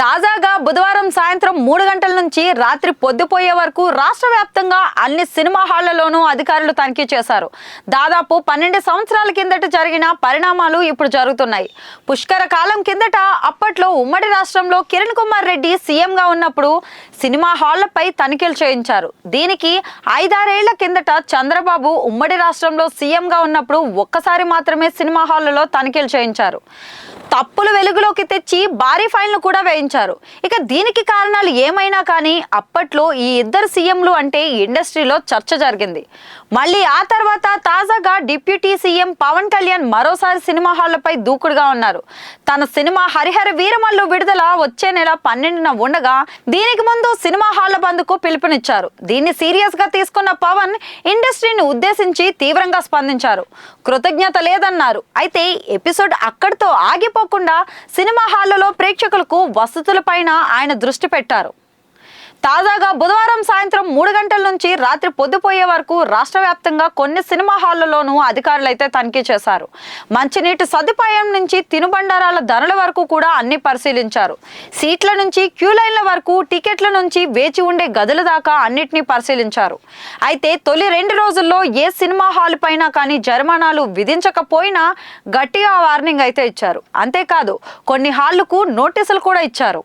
తాజాగా బుధవారం సాయంత్రం 3 గంటల నుంచి రాత్రి పొద్దుపోయే వరకు రాష్ట్ర వ్యాప్తంగా అన్ని సినిమా హాళ్లలోనూ అధికారులు తనిఖీ చేశారు. దాదాపు 12 సంవత్సరాల కిందట జరిగిన పరిణామాలు ఇప్పుడు జరుగుతున్నాయి. పుష్కర కాలం కిందట అప్పట్లో ఉమ్మడి రాష్ట్రంలో కిరణ్ కుమార్ రెడ్డి సీఎంగా ఉన్నప్పుడు సినిమా హాళ్లపై తనిఖీలు చేయించారు. దీనికి 5-6 ఏళ్ల కిందట చంద్రబాబు ఉమ్మడి రాష్ట్రంలో సీఎంగా ఉన్నప్పుడు ఒక్కసారి మాత్రమే సినిమా హాళ్లలో తనిఖీలు చేయించారు. తప్పులు వెలుగులోకి తెచ్చి భారీ ఫైన్లు కూడా వేయించారు. ఇక దీనికి కారణాలు ఏమైనా కానీ అప్పట్లో ఈ ఇద్దరు సీఎంలు అంటే ఇండస్ట్రీలో చర్చ జరిగింది. మళ్ళీ ఆ తర్వాత తాజాగా డిప్యూటీ సీఎం పవన్ కళ్యాణ్ మరోసారి సినిమా హాళ్లపై దూకుడుగా ఉన్నారు. తన సినిమా హరిహర వీరమల్లు విడుదల వచ్చే నెల 12న ఉండగా దీనికి ముందు సినిమా హాళ్ల బంద్కు పిలుపునిచ్చారు. దీన్ని సీరియస్ గా తీసుకున్న పవన్ ఇండస్ట్రీని ఉద్దేశించి తీవ్రంగా స్పందించారు. కృతజ్ఞత లేదన్నారు. అయితే ఎపిసోడ్ అక్కడితో ఆగిపోకుండా సినిమా హాళ్లలో ప్రేక్షకులకు వసతులపైన ఆయన దృష్టి పెట్టారు. తాజాగా బుధవారం సాయంత్రం 3 గంటల నుంచి రాత్రి పొద్దుపోయే వరకు రాష్ట్ర వ్యాప్తంగా కొన్ని సినిమా హాళ్లలోనూ అధికారులు అయితే తనిఖీ చేశారు. మంచినీటి సదుపాయం నుంచి తినుబండారాల ధరల వరకు కూడా అన్ని పరిశీలించారు. సీట్ల నుంచి క్యూ లైన్ల వరకు, టికెట్ల నుంచి వేచి ఉండే గదుల దాకా అన్నిటినీ పరిశీలించారు. అయితే తొలి 2 రోజుల్లో ఏ సినిమా హాల్ పైన కానీ జరిమానాలు విధించకపోయినా గట్టిగా వార్నింగ్ అయితే ఇచ్చారు. అంతేకాదు కొన్ని హాళ్లకు నోటీసులు కూడా ఇచ్చారు.